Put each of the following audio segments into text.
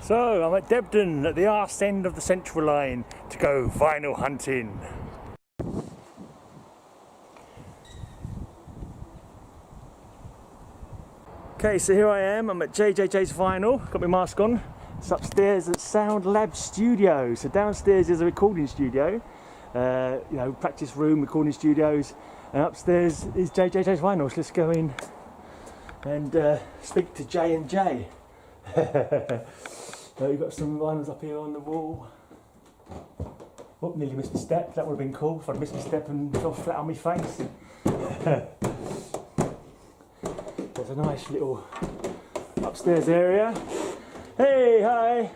So I'm at Debden at the arse end of the central line to go vinyl hunting. Okay, so here I am, I'm at JJJ's Vinyl, got my mask on. It's upstairs at Sound Lab Studio. So downstairs is a recording studio, practice room, recording studios, and upstairs is JJJ's Vinyl. So let's go in and speak to J&J. So you've got some vinyls up here on the wall. Oh, nearly missed my step. That would have been cool if I'd missed my step and fell flat on my face. There's a nice little upstairs area. Hey, hi.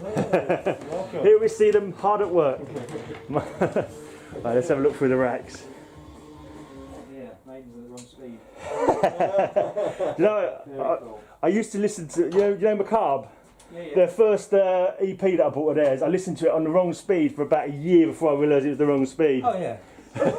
Welcome. Here we see them hard at work. Right, let's have a look through the racks. Yeah, Maiden's at the wrong speed. I used to listen to, you know Macabre? Yeah. Their first EP that I bought of theirs, I listened to it on the wrong speed for about a year before I realised it was the wrong speed. Oh yeah. I mean,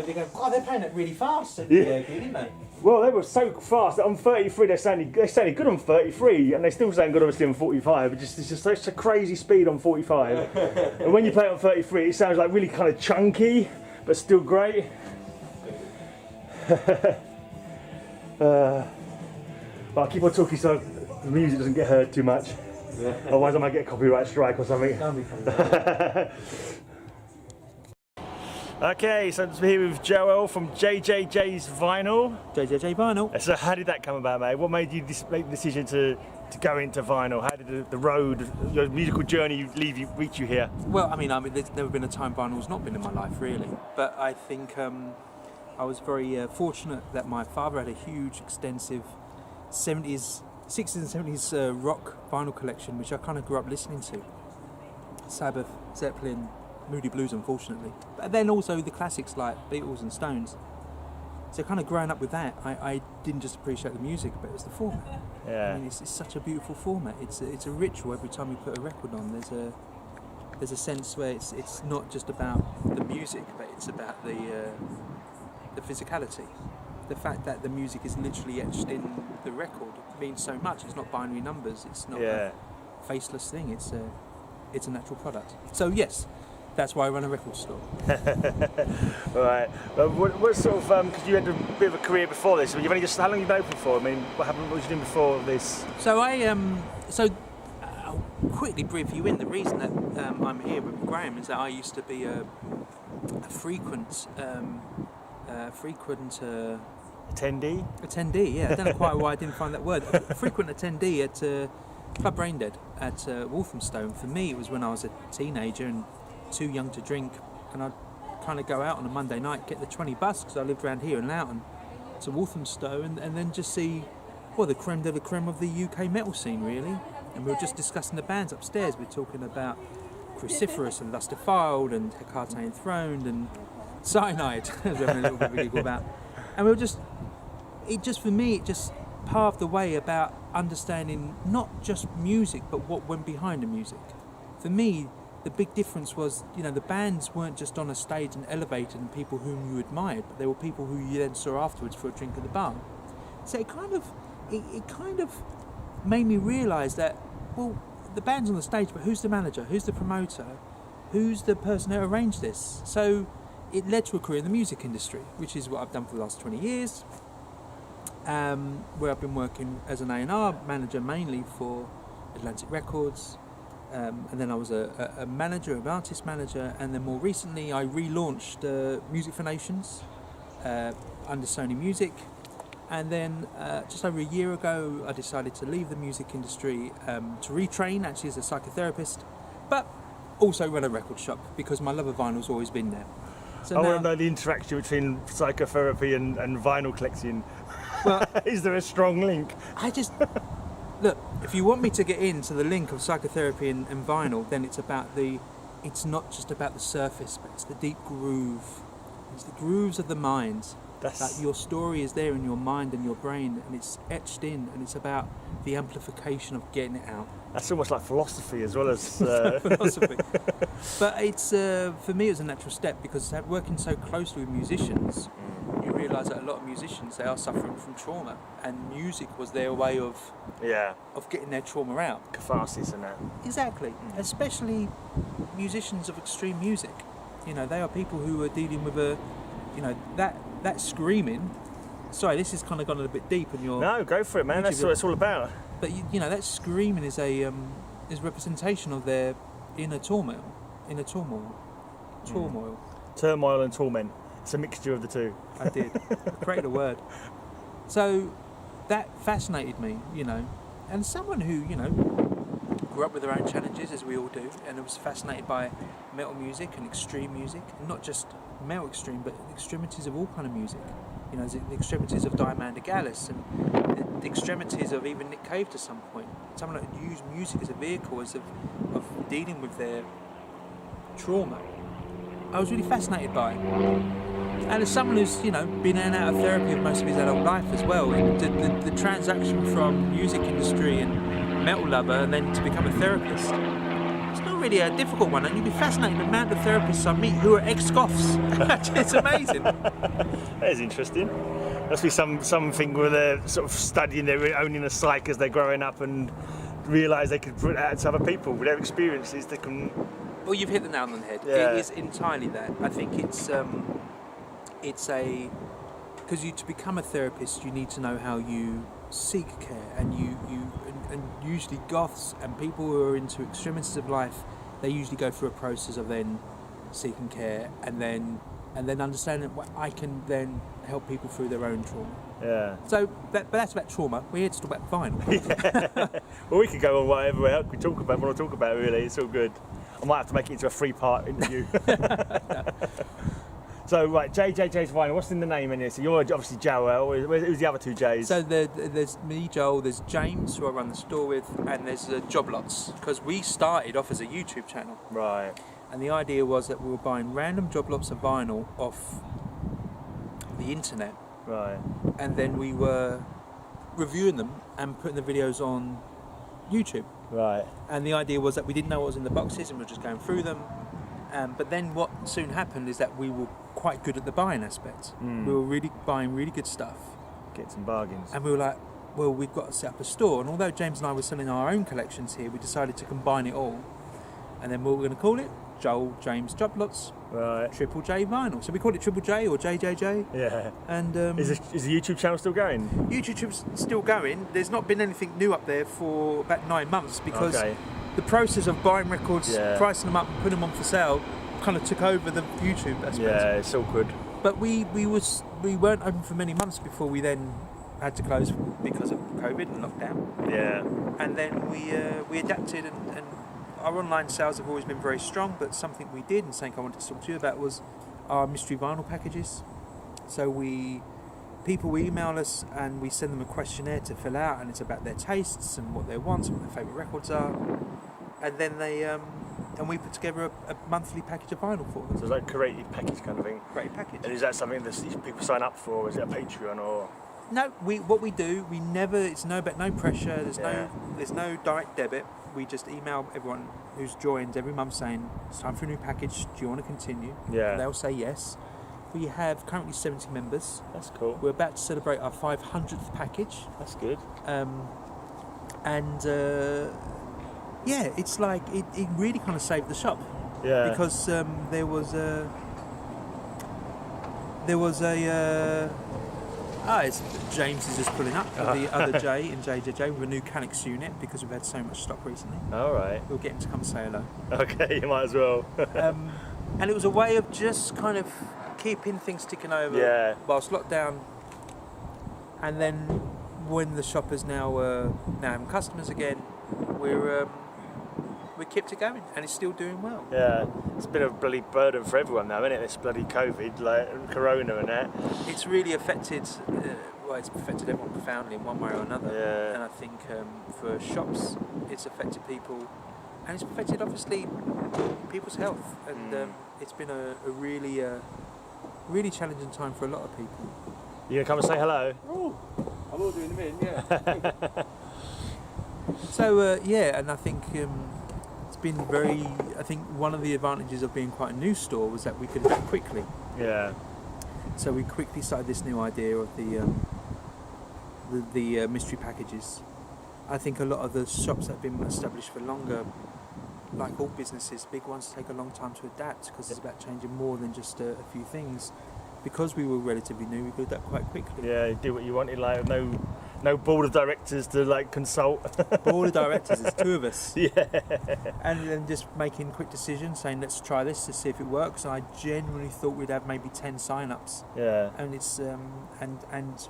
they go, God, they're playing it really fast at the gig, didn't they? Well, they were so fast that on 33 they're sounding good on 33, and they still sound good obviously on 45. It's just such a crazy speed on 45. And when you play it on 33, it sounds like really kind of chunky, but still great. But I'll keep on talking so the music doesn't get heard too much. Yeah. Otherwise I might get a copyright strike or something. Okay, so I'm here with Joel from JJJ's Vinyl. JJJ Vinyl. So how did that come about, mate? What made you make the decision to go into vinyl? How did the road, your musical journey reach you here? Well, I mean, there's never been a time vinyl's not been in my life, really. But I think I was very fortunate that my father had a huge, extensive 60s and 70s rock vinyl collection, which I kind of grew up listening to. Sabbath, Zeppelin, Moody Blues, unfortunately. But then also the classics like Beatles and Stones. So kind of growing up with that, I didn't just appreciate the music, but it was the format. Yeah. I mean, it's such a beautiful format. It's a ritual every time you put a record on. There's a sense where it's not just about the music, but it's about the physicality. The fact that the music is literally etched in the record means so much. It's not binary numbers. It's not a faceless thing. It's a natural product. So yes, that's why I run a record store. Right. What sort of? Because you had a bit of a career before this. But you've only just how long have you been open for? I mean, what was you doing before this? So I'll quickly brief you in. The reason that I'm here with Graham is that I used to be a frequent. Attendee, yeah. I don't know quite why I didn't find that word. A frequent attendee at Club Braindead at Walthamstow. For me, it was when I was a teenager and too young to drink, and I'd kind of go out on a Monday night, get the 20 bus, because I lived around here in Loughton, to Walthamstow, and then just see, the creme de la creme of the UK metal scene, really. And we were just discussing the bands upstairs. We were talking about Cruciferous and Lust Defiled and Hecate Enthroned and Cyanide, as we having a little bit of a giggle about. And we were for me, it just paved the way about understanding not just music, but what went behind the music. For me, the big difference was, the bands weren't just on a stage and elevated and people whom you admired, but they were people who you then saw afterwards for a drink at the bar. So it kind of made me realise that, the band's on the stage, but who's the manager? Who's the promoter? Who's the person who arranged this? So it led to a career in the music industry, which is what I've done for the last 20 years, where I've been working as an A&R manager mainly for Atlantic Records, and then I was a manager, an artist manager, and then more recently I relaunched Music for Nations under Sony Music, and then just over a year ago I decided to leave the music industry to retrain actually as a psychotherapist, but also run a record shop because my love of vinyl's always been there. So I want to know the interaction between psychotherapy and vinyl collecting. Well, is there a strong link? Look, if you want me to get into the link of psychotherapy and vinyl, then it's not just about the surface, but it's the deep groove. It's the grooves of the mind. That your story is there in your mind and your brain, and it's etched in, and it's about the amplification of getting it out. That's almost like philosophy as well as... philosophy. But it's for me, it was a natural step because working so closely with musicians, you realised that a lot of musicians, they are suffering from trauma, and music was their way of getting their trauma out. Catharsis and that. Exactly, especially musicians of extreme music. You know, they are people who are dealing with that screaming. Sorry, this has kind of gone a bit deep, and No, go for it, man. That's what it's all about. But you know, that screaming is a representation of their inner turmoil. Turmoil and torment. It's a mixture of the two. I did. Created a word. So that fascinated me, you know. And someone who, you know, grew up with their own challenges, as we all do, and was fascinated by metal music and extreme music, and not just metal extreme, but the extremities of all kind of music. You know, the extremities of Diamanda Gallus, and the extremities of even Nick Cave to some point. Someone that used music as a vehicle of dealing with their trauma. I was really fascinated by it. And as someone who's, you know, been in and out of therapy most of his adult life as well, the transaction from music industry and metal lover and then to become a therapist, it's not really a difficult one, and you'd be fascinated the amount of therapists I meet who are ex-goths. It's amazing. That is interesting. Must be something where they're sort of studying their own inner psyche as they're growing up and realise they could put that out to other people with their experiences. They can. Well, you've hit the nail on the head. Yeah. It is entirely that. I think it's because to become a therapist, you need to know how you seek care, and and usually goths and people who are into extremities of life, they usually go through a process of then seeking care and then understanding what I can then help people through their own trauma. Yeah. So that's about trauma. We're here to talk about vinyl. Yeah. Well, we could go on whatever else we talk about. Want to talk about, really? It's all good. I might have to make it into a 3-part interview. So, right, JJJ's Vinyl, what's in the name in here? So you're obviously Joel, who's the other two J's? So there's me, Joel, there's James, who I run the store with, and there's Job Lots, because we started off as a YouTube channel. Right. And the idea was that we were buying random job lots of vinyl off the internet. Right. And then we were reviewing them and putting the videos on YouTube. Right. And the idea was that we didn't know what was in the boxes and we were just going through them. But then what soon happened is that we were quite good at the buying aspect. We were really buying really good stuff. Get some bargains. And we were like, well, we've got to set up a store. And although James and I were selling our own collections here, we decided to combine it all. And then what we're going to call it, Joel James Job Lots. Right. Triple J Vinyl. So we call it Triple J or JJJ. Yeah. And is the YouTube channel still going? YouTube's still going. There's not been anything new up there for about 9 months because the process of buying records, pricing them up and putting them on for sale kind of took over the YouTube aspect. Yeah, it's awkward. But we weren't open for many months before we then had to close because of COVID and lockdown. Yeah. And then we adapted and our online sales have always been very strong, but something we did and something I wanted to talk to you about was our mystery vinyl packages. So people email us and we send them a questionnaire to fill out, and it's about their tastes and what they want and what their favourite records are. And then we put together a monthly package of vinyl for them. So it's like a curated package kind of thing? Curated package. And is that something that people sign up for, or is it a Patreon or...? No, what we do, it's no pressure, there's no direct debit. We just email everyone who's joined every month saying, it's time for a new package, do you want to continue? Yeah. And they'll say yes. We have currently 70 members. That's cool. We're about to celebrate our 500th package. That's good. It's like, it really kind of saved the shop. Yeah. Because there was a James is just pulling up with the other J in JJJ with a new Calyx unit because we've had so much stock recently. All right. We'll get him to come say hello. Okay, you might as well. And it was a way of just kind of keeping things ticking over whilst lockdown. And then when the shop is now having customers again, we kept it going, and it's still doing well. Yeah, it's been a bloody burden for everyone now, isn't it? This bloody COVID, like Corona and that. It's really affected. It's affected everyone profoundly in one way or another. Yeah. And I think for shops, it's affected people, and it's affected obviously people's health. And it's been a really challenging time for a lot of people. You gonna come and say hello? Oh, I will do in a minute. Yeah. So and I think it's been I think one of the advantages of being quite a new store was that we could adapt quickly. Yeah. So we quickly started this new idea of the mystery packages. I think a lot of the shops that have been established for longer, like all businesses, big ones take a long time to adapt because it's about changing more than just a few things. Because we were relatively new, we could adapt quite quickly. Yeah, you do what you wanted, like no board of directors to like consult. Board of directors, there's two of us. Yeah. And then just making quick decisions, saying let's try this to see if it works. And I genuinely thought we'd have maybe 10 sign-ups. Yeah. And it's and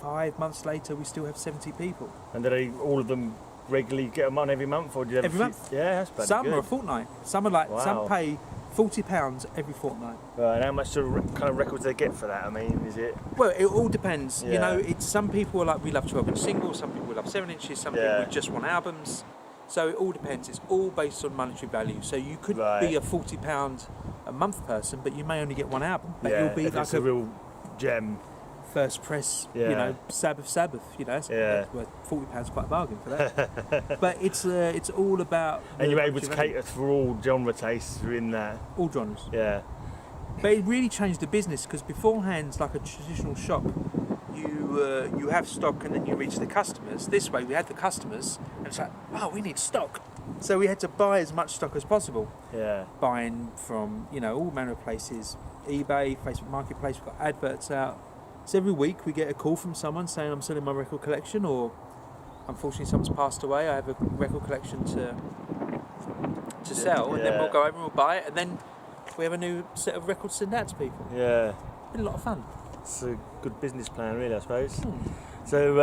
5 months later we still have 70 people. And do they all of them regularly get them on every month, or do you have Every month? Yeah, that's pretty Some good. are a fortnight. Some are like Wow. some pay £40 every fortnight. Right, and how much sort of kind of records they get for that? I mean, is it? Well, it all depends. You Yeah. know, it's some people are like we love 12-inch singles, some people love 7 inches, some Yeah. people just want albums. So it all depends. It's all based on monetary value. So you could Right. be a £40 a month person, but you may only get one album. But Yeah, you'll be if like it's a real gem. first press, Yeah. you know, Sabbath. You know, that's worth £40 quite a bargain for that. But it's all about. And the you're able to monetary cater for all genre tastes in that. value. All genres. Yeah. But it really changed the business because beforehand, like a traditional shop, you have stock and then you reach the customers. This way, we had the customers, and it's like, wow, we need stock. So we had to buy as much stock as possible. Yeah. Buying from all manner of places, eBay, Facebook Marketplace. We've got adverts out. So every week we get a call from someone saying I'm selling my record collection, or unfortunately someone's passed away. I have a record collection to sell, and then Yeah. we'll go over and we'll buy it, and then we have a new set of records to send out to people. Yeah. Been a lot of fun. It's a good business plan, really, I suppose. So,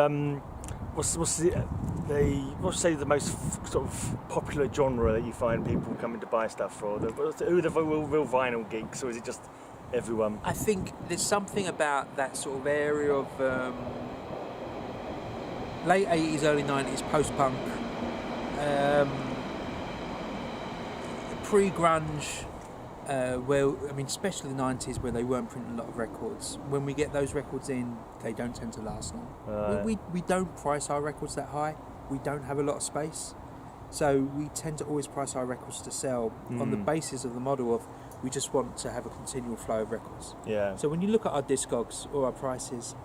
what's the most sort of popular genre that you find people coming to buy stuff for? Who are the real vinyl geeks, or is it just everyone? I think there's something about that sort of area of late 80s, early 90s, post-punk, pre-grunge, especially the 90s where they weren't printing a lot of records. When we get those records in, they don't tend to last long. Right. We don't price our records that high. We don't have a lot of space. So we tend to always price our records to sell on the basis of the model of we just want to have a continual flow of records. Yeah. So when you look at our Discogs or our prices,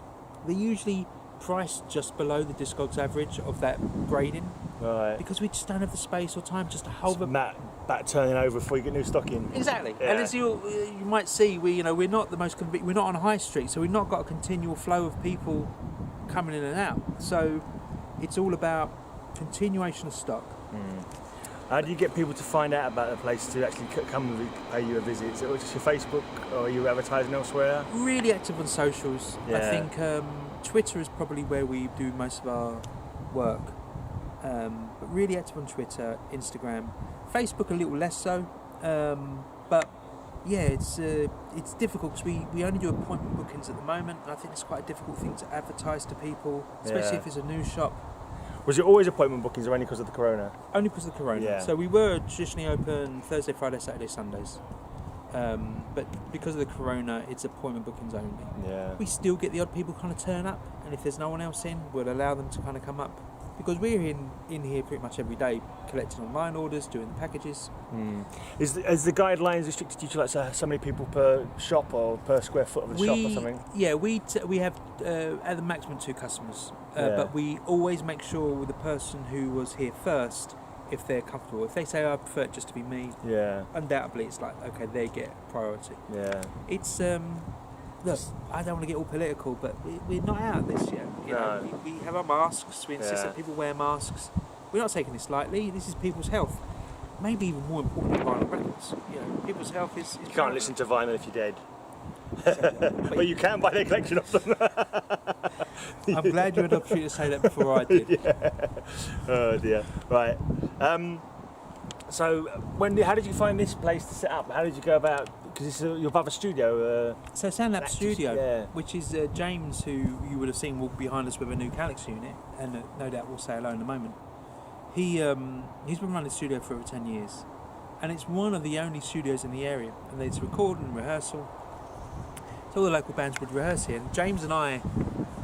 they're usually priced just below the Discogs average of that grading Right. because we just don't have the space or time just to hold them. Back turning over before you get new stock in. Exactly. Yeah. And as you might see, we're not the most we're not on a high street, so we've not got a continual flow of people coming in and out. So it's all about continuation of stock. How do you get people to find out about the place to actually come and pay you a visit? Is it just your Facebook, or are you advertising elsewhere? Really active on socials. I Yeah. think Twitter is probably where we do most of our work. But really active on Twitter, Instagram, Facebook a little less so. But yeah, it's difficult because we only do appointment bookings at the moment, and I think it's quite a difficult thing to advertise to people, especially Yeah. if it's a new shop. Was it always appointment bookings, or only because of the corona? Only because of the corona. Yeah. So we were traditionally open Thursday, Friday, Saturday, Sundays. But because of the corona, it's appointment bookings only. Yeah. We still get the odd people kind of turn up, and if there's no one else in, we'll allow them to kind of come up. Because we're in here pretty much every day, collecting online orders, doing the packages. Is the guidelines restricted you to like so many people per shop or per square foot of a shop or something? Yeah, we have at the maximum 2 customers, Yeah. but we always make sure with the person who was here first, if they're comfortable. If they say, I prefer it just to be me, Yeah. undoubtedly it's like, okay, they get priority. Yeah. It's, look, I don't want to get all political, but we're not out of this yet. You know, No. we have our masks, we insist Yeah. that people wear masks. We're not taking this lightly, this is people's health. Maybe even more important than vinyl records. You know, people's health is You can't listen to vinyl if you're dead. Exactly. But you can buy their collection of them. I'm glad you had the opportunity to say that before I did. Oh dear. Right. So, how did you find this place to set up? How did you go about? Because you're above a studio. So Soundlab That's Studio, yeah. which is James, who you would have seen walk behind us with a new Calyx unit, and no doubt we'll say hello in a moment. He's been running the studio for over 10 years, and it's one of the only studios in the area, and it's recording and rehearsal. So all the local bands would rehearse here, and James and I,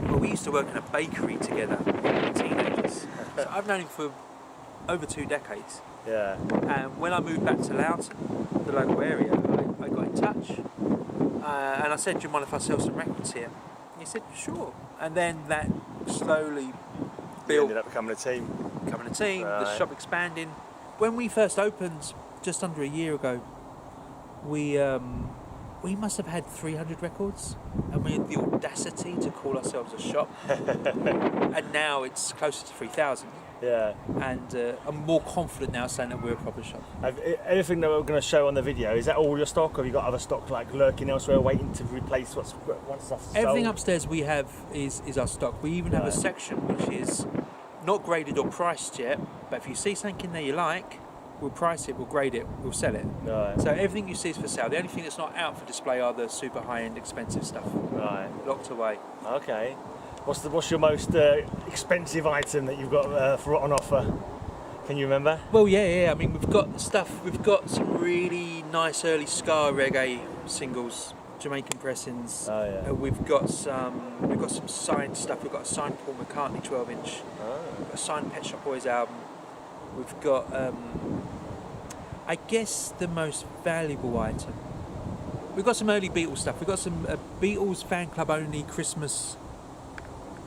well, we used to work in a bakery together when we were teenagers. So I've known him for over 2 decades. Yeah. And when I moved back to Loughton, the local area, I got in touch. And I said, do you mind if I sell some records here? And he said, sure. And then that slowly You built, ended up becoming a team. becoming a team, the Right. shop expanding. When we first opened, just under a year ago, we must have had 300 records, and we had the audacity to call ourselves a shop. And now it's closer to 3,000. Yeah. And I'm more confident now saying that we're a proper shop. Everything that we're going to show on the video, is that all your stock, or have you got other stock like lurking elsewhere waiting to replace once stuff's sold? Everything upstairs we have is our stock. We even have a Right. section which is not graded or priced yet, but if you see something in there you like, we'll price it, we'll grade it, we'll sell it. Right. So everything you see is for sale. The only thing that's not out for display are the super high-end expensive stuff, Right. locked away. Okay. What's your most expensive item that you've got for on offer? Can you remember? Well, yeah. I mean, we've got stuff. We've got some really nice early ska reggae singles, Jamaican pressings. Oh yeah. We've got some signed stuff. We've got a signed Paul McCartney 12-inch. Oh. A signed Pet Shop Boys album. We've got, I guess, the most valuable item. We've got some early Beatles stuff. We've got some Beatles fan club only Christmas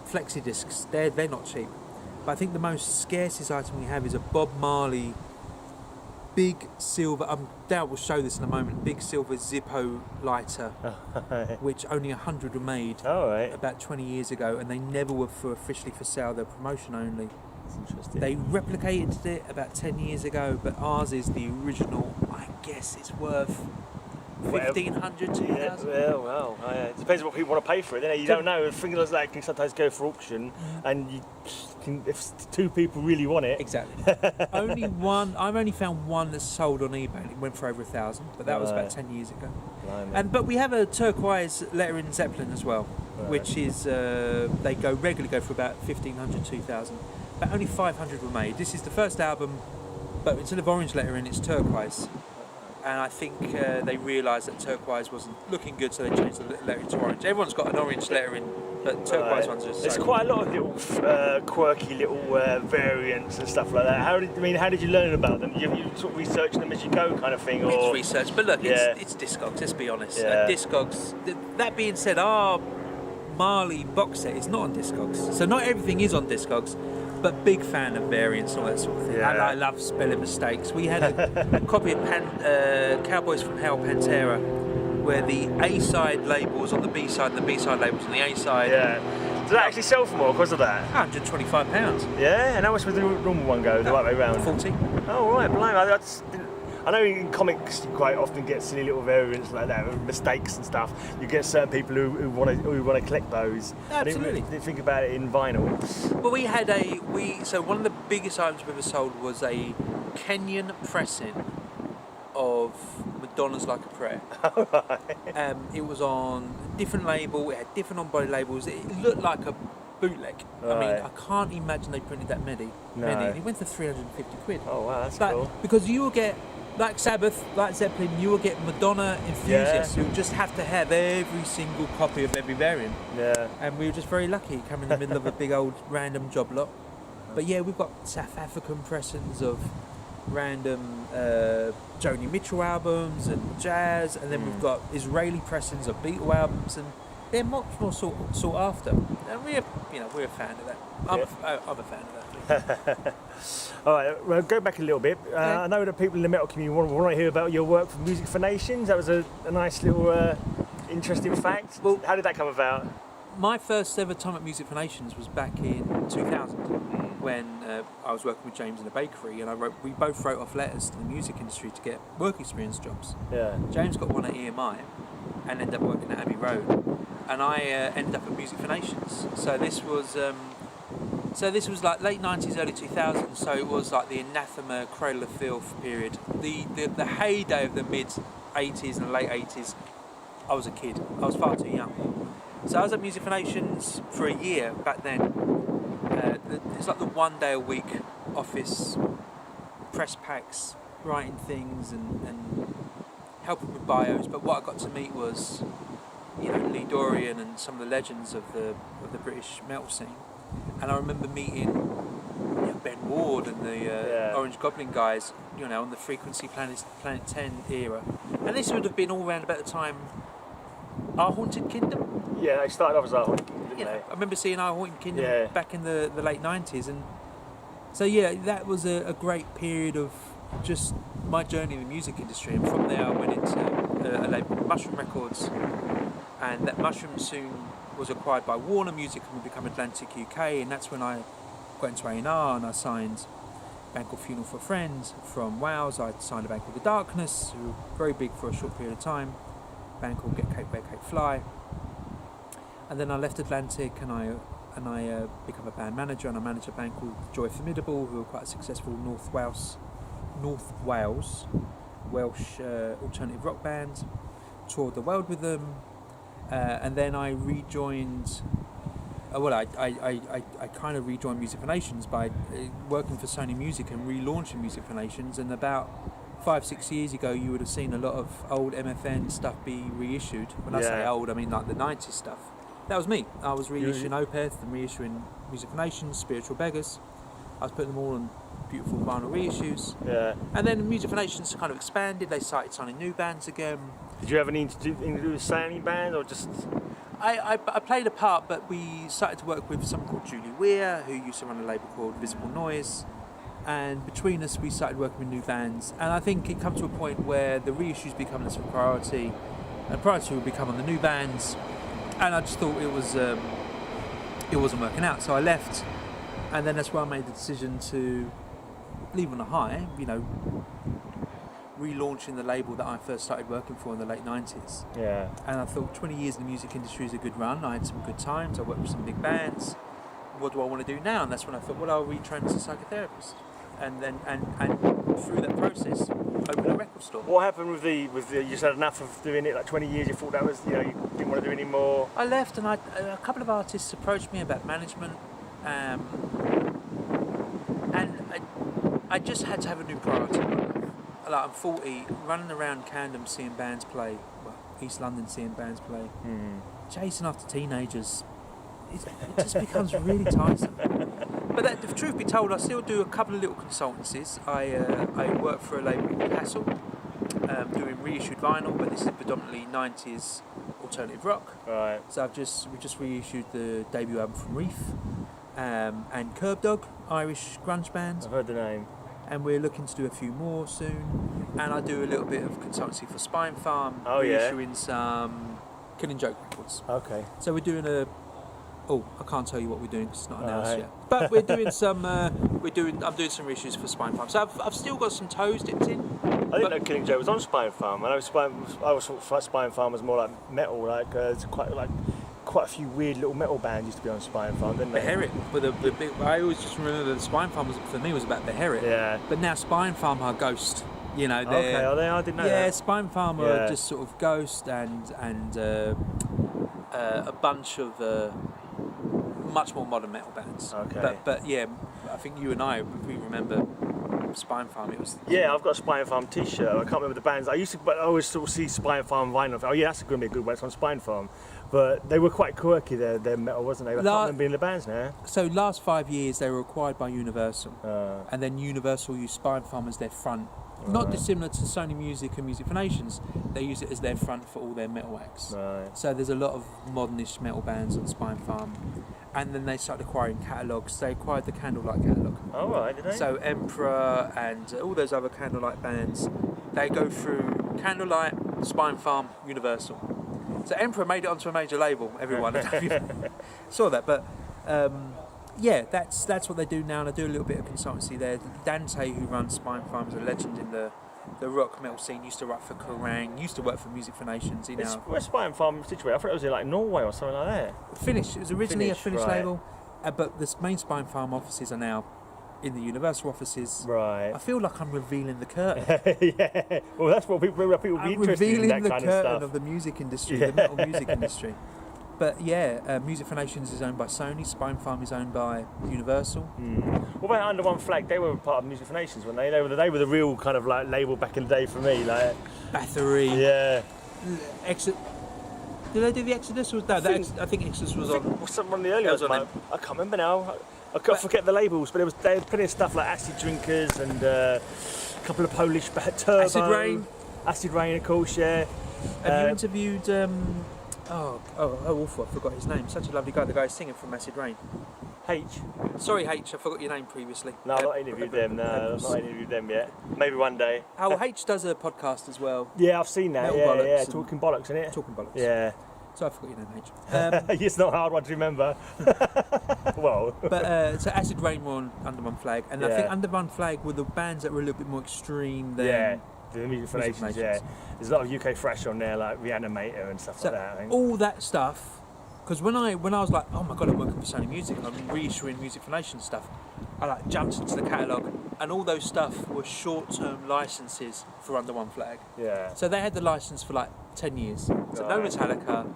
flexi discs. They're not cheap. But I think the most scarcest item we have is a Bob Marley big silver. Dale will show this in a moment. Big silver Zippo lighter, which only 100 were made All right. about 20 years ago, and they never were officially for sale. They're promotion only. That's interesting. They replicated it about 10 years ago, but ours is the original. I guess it's worth 1,500, 2,000. Yeah, well, oh, yeah. It depends what people want to pay for it. You don't know. Things like that can sometimes go for auction, and you can, if two people really want it. Exactly. I've only found one that's sold on eBay. And it went for over 1,000, but that was about Right. 10 years ago. Blimey. But we have a turquoise lettering Zeppelin as well, Right. which is they regularly go for about 1,500, 2,000. But only 500 were made. This is the first album, but instead of orange lettering, it's turquoise. And I think they realised that turquoise wasn't looking good, so they changed the lettering to orange. Everyone's got an orange lettering, but turquoise Right. ones are. There's so quite a lot of little quirky little variants and stuff like that. How did you learn about them? You sort of researching them as you go, kind of thing, or It's research, but look, Yeah. it's Discogs. Let's be honest. Yeah. Discogs. That being said, our Marley box set is not on Discogs, so not everything is on Discogs. But big fan of variants and all that sort of thing. Yeah. I love spelling mistakes. We had a copy of Cowboys from Hell, Pantera, where the A-side label was on the B-side and the B-side label was on the A-side. yeah. Does that actually sell for more because of that? £125. Yeah, and how much would the normal one go? The right way round? 40. Oh right, blimey. I know in comics you quite often get silly little variants like that, with mistakes and stuff. You get certain people who want to collect those. Absolutely. I didn't think about it in vinyl. Well, we had so one of the biggest items we ever sold was a Kenyan pressing of Madonna's Like a Prayer. It was on a different label, it had different on-body labels. It looked like a bootleg. I mean, Right. I can't imagine they printed that many. No. It went for 350 quid. Oh wow, that's But cool. because you will get, like Sabbath, like Zeppelin, you will get Madonna enthusiasts who just have to have every single copy of every variant. Yeah. And we were just very lucky, coming in the middle of a big old random job lot. But yeah, we've got South African pressings of random Joni Mitchell albums and jazz, and then we've got Israeli pressings of Beatle albums, and they're much more sought after. And we're a fan of that. I'm a fan of that. All right, well, go back a little bit. I know that people in the metal community want to hear about your work for Music for Nations. That was a nice little interesting fact. Well, how did that come about? My first ever time at Music for Nations was back in 2000 when I was working with James in a bakery, and we both wrote off letters to the music industry to get work experience jobs. Yeah. James got one at EMI and ended up working at Abbey Road, and I ended up at Music for Nations. So this was like late 90s, early 2000s. So it was like the anathema, cradle of filth period, the heyday of the mid 80s and late 80s. I was a kid. I was far too young. So I was at Music for Nations for a year back then. It's like the 1 day a week office, press packs, writing things and helping with bios. But what I got to meet was, Lee Dorian and some of the legends of the British metal scene. And I remember meeting Ben Ward and the Orange Goblin guys, on the Frequency Planet 10 era. And this would have been all around about the time Our Haunted Kingdom. Yeah, they started off as Our Haunted Kingdom, didn't Yeah, they? I remember seeing Our Haunted Kingdom Yeah. back in the late 90s, and so yeah, that was a great period of just my journey in the music industry. And from there, I went into a label called Mushroom Records, and that Mushroom soon was acquired by Warner Music and would become Atlantic UK, and that's when I got into A&R and I signed a band called Funeral for Friends from Wales. I signed a band called The Darkness, who were very big for a short period of time, a band called Get Cake Where Cake Fly, and then I left Atlantic and I became a band manager, and I managed a band called Joy Formidable, who were quite a successful North Wales Welsh alternative rock band. Toured the world with them, and then I rejoined. I kind of rejoined Music for Nations by working for Sony Music and relaunching Music for Nations. And about 5-6 years ago, you would have seen a lot of old MFN stuff be reissued. When I say old, I mean like the 90s stuff. That was me. I was reissuing Opeth and reissuing Music for Nations, Spiritual Beggars. I was putting them all on beautiful vinyl reissues. Yeah. And then Music for Nations kind of expanded. They started signing new bands again. Did you have anything to do with signing band, or just? I played a part, but we started to work with someone called Julie Weir, who used to run a label called Visible Noise. And between us, we started working with new bands. And I think it comes to a point where the reissues become less of a priority, and priority will become on the new bands. And I just thought it wasn't working out, so I left. And then that's where I made the decision to leave on a high, relaunching the label that I first started working for in the late 90s. Yeah. And I thought 20 years in the music industry is a good run. I had some good times. I worked with some big bands. What do I want to do now? And that's when I thought, well, I'll retrain as a psychotherapist. And then and through that process, open a record store. What happened with the you just had enough of doing it, like 20 years, you thought that was, you didn't want to do any more? I left, and a couple of artists approached me about management. And I just had to have a new priority. Like, I'm 40, running around Camden seeing bands play, East London seeing bands play, chasing after teenagers, it just becomes really tiresome. But the truth be told, I still do a couple of little consultancies. I work for a label called Hassel, doing reissued vinyl, but this is predominantly 90s alternative rock. Right. So we just reissued the debut album from Reef, and Curb Dog, Irish grunge band. I've heard the name. And we're looking to do a few more soon. And I do a little bit of consultancy for Spine Farm, reissuing some Killing Joke records. Okay. So we're doing I can't tell you what we're doing because it's not announced yet. But we're doing some. I'm doing some reissues for Spine Farm. So I've still got some toes dipped in. I didn't know Killing Joke was on Spine Farm. I always thought Spine Farm was more like metal. Like it's quite a few weird little metal bands used to be on Spine Farm, didn't they? Beherit, but the big, I always just remember that Spine Farm for me was about Beherit. Yeah. But now Spine Farm are Ghost. Okay, are they? I didn't know that. Yeah, Spine Farm are just sort of Ghost and a bunch of much more modern metal bands. Okay. But yeah, I think you and I, we remember Spine Farm. It was. Yeah, I've got a Spine Farm T-shirt. I can't remember the bands. But I always sort of see Spine Farm vinyl. Oh yeah, that's going to be a good one. It's on Spine Farm. But they were quite quirky, their metal, wasn't they? I can't remember being in the bands now. So last 5 years they were acquired by Universal, and then Universal used Spine Farm as their front. Not dissimilar to Sony Music and Music for Nations, they use it as their front for all their metal acts. Right. So there's a lot of modernish metal bands on Spine Farm. And then they started acquiring catalogues. They acquired the Candlelight catalogue. Oh, right, did they? So Emperor and all those other Candlelight bands, they go through Candlelight, Spine Farm, Universal. So Emperor made it onto a major label, everyone. I don't know if you saw that, but that's what they do now, and I do a little bit of consultancy there. Dante, who runs Spine Farm, is a legend in the rock metal scene, used to write for Kerrang, used to work for Music for Nations. Where's Spine Farm situated? I thought it was in like Norway or something like that. Finnish. It was originally a Finnish label, but the main Spine Farm offices are now in the Universal offices. Right. I feel like I'm revealing the curtain. Yeah. Well, that's what people be interested in, that kind of stuff. Revealing the curtain of the music industry, the metal music industry. But yeah, Music for Nations is owned by Sony. Spine Farm is owned by Universal. What about Under One Flag? They were part of Music for Nations, weren't they? They were the real kind of like label back in the day for me. Like Bathory. Yeah. Did they do the Exodus? I think Exodus was on. One of the earlier ones. I can't remember now. I forget the labels, but they had plenty of stuff like Acid Drinkers and a couple of Polish Turbo. Acid Rain. Acid Rain, of course, yeah. Have you interviewed Oh, awful! I forgot his name. Such a lovely guy. The guy singing from Acid Rain. H. Sorry, H. I forgot your name previously. No, I've not interviewed them. No, I've not interviewed them yet. Maybe one day. Oh, H does a podcast as well. Yeah, I've seen that. Metal Yeah, Bollocks Talking Bollocks, isn't it? Talking Bollocks. Yeah. So I forgot your name, H. It's not a hard one to remember. Well. But so Acid Rain were on Under One Flag, and I Yeah. think Under One Flag were the bands that were a little bit more extreme than the Music for Music Nations, for Nations. yeah. There's a lot of UK thrash on there, like Reanimator and stuff So like that, I think. all that stuff. Because when I was like, oh my god, I'm working for Sony Music and I'm reissuing Music for Nations stuff, I like jumped into the catalogue, and all those stuff were short-term licenses for Under One Flag. Yeah. So they had the license for like 10 years. So no Right. Metallica,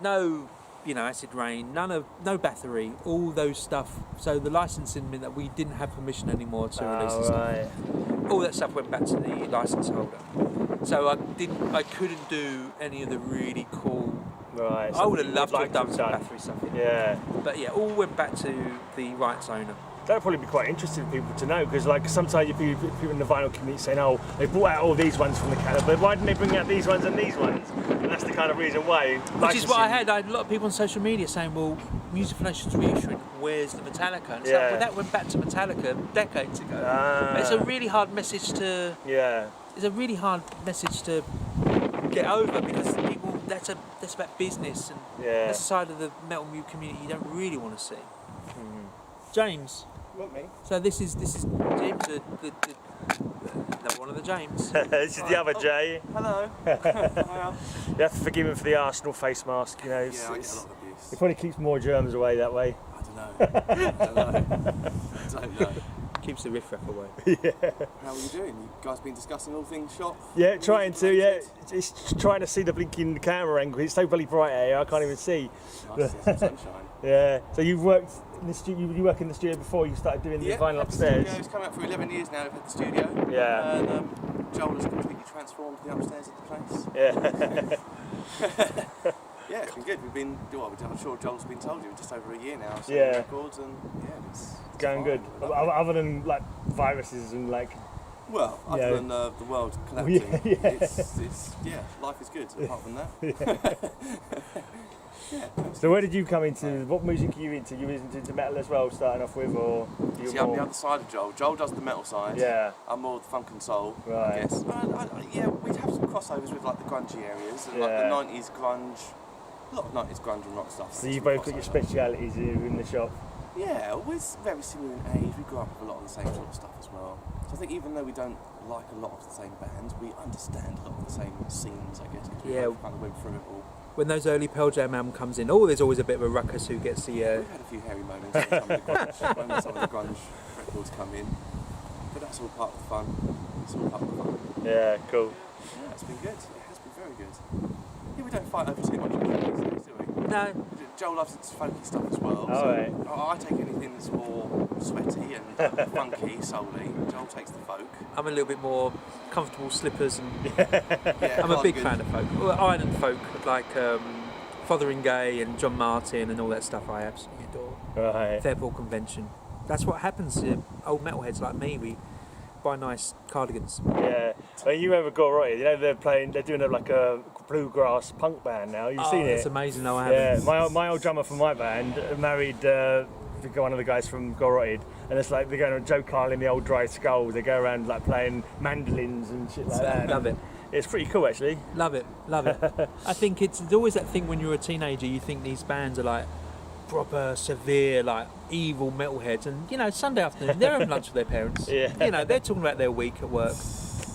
no, Acid Rain, no Bathory, all those stuff. So the licensing meant that we didn't have permission anymore to release the stuff. Right. All that stuff went back to the license holder. So I couldn't do any of the really cool. Right. I would have loved to have done to some have Bathory stuff. Yeah. But yeah, all went back to the rights owner. That'd probably be quite interesting for people to know, because like sometimes people in the vinyl community saying, oh, they brought out all these ones from the catalog, but why didn't they bring out these ones and these ones? And that's the kind of reason why. Which is what I had a lot of people on social media saying, well, Music for Nations reissuing, where's the Metallica? And it's like, well, that went back to Metallica decades ago. But it's a really hard message to... Yeah. It's a really hard message to get over, because people, that's about business, and that's a side of the metal mute community you don't really want to see. James. You want me? So this is James, the one of the James. This is the other Jay. Hello. You have to forgive him for the Arsenal face mask, you know. Yeah, I get a lot of abuse. It probably keeps more germs away that way. I don't know. Keeps the riff-raff away. How are you doing? You guys been discussing all things shop? Yeah, trying to, yeah. It's trying to see the blinking camera angle. It's so bloody bright out here, I can't even see. Nice to see some sunshine. Yeah. So you've worked in the studio, you work in the studio before you started doing the vinyl upstairs? It's come out for 11 years now, we've had the studio. Yeah. And Joel has completely transformed the upstairs of the place. Yeah. Yeah, it's been good. I'm sure Joel's been told you, just over a year now. So Yeah. records and it's Going fine. good. Other than like viruses and like. Well, other than the world collapsing, it's life is good. Apart from that. So where did you come into? What music are you into? You into metal as well, starting off with, or you See, I'm the other side of Joel. Joel does the metal side. Yeah. I'm more the funk and soul. Right. I guess. Yeah, we'd have some crossovers with like the grungy areas, and like the 90s grunge. A lot of 90s grunge and rock stuff. So you both got your specialities in the shop. Yeah, we're very similar in age. We grew up with a lot of the same sort of stuff as well. So I think even though we don't like a lot of the same bands, we understand a lot of the same scenes, I guess, because we both kind of went through it all. When those early Pearl Jam album comes in, there's always a bit of a ruckus who gets the... We've had a few hairy moments when some of the grunge records come in. But that's all part of the fun. It's all part of the fun. Yeah, cool. Yeah, it's been good. It has been very good. Yeah, we don't fight over too much of these, do we? No. Joel loves its folky stuff as well. Right. I take anything that's more sweaty and funky, soul-y. Joel takes the folk. I'm a little bit more comfortable slippers, and Yeah, I'm a big fan of folk. Well, Ireland folk, like Fotheringay and John Martin and all that stuff I absolutely adore. Right. Fairport Convention. That's what happens to old metalheads like me. We buy nice cardigans. Yeah. Well, you remember Gorotted? You know they're doing like a bluegrass punk band now. You've seen it? It's amazing. No, I haven't. Yeah. My old drummer from my band married one of the guys from Gorotted, and it's like they're going to Joe Carl in the old Dry Skull. They go around like playing mandolins and shit like that. Love it. It's pretty cool actually. Love it. I think it's always that thing when you're a teenager. You think these bands are like proper severe, like evil metalheads, and Sunday afternoon they're having lunch with their parents. Yeah. They're talking about their week at work.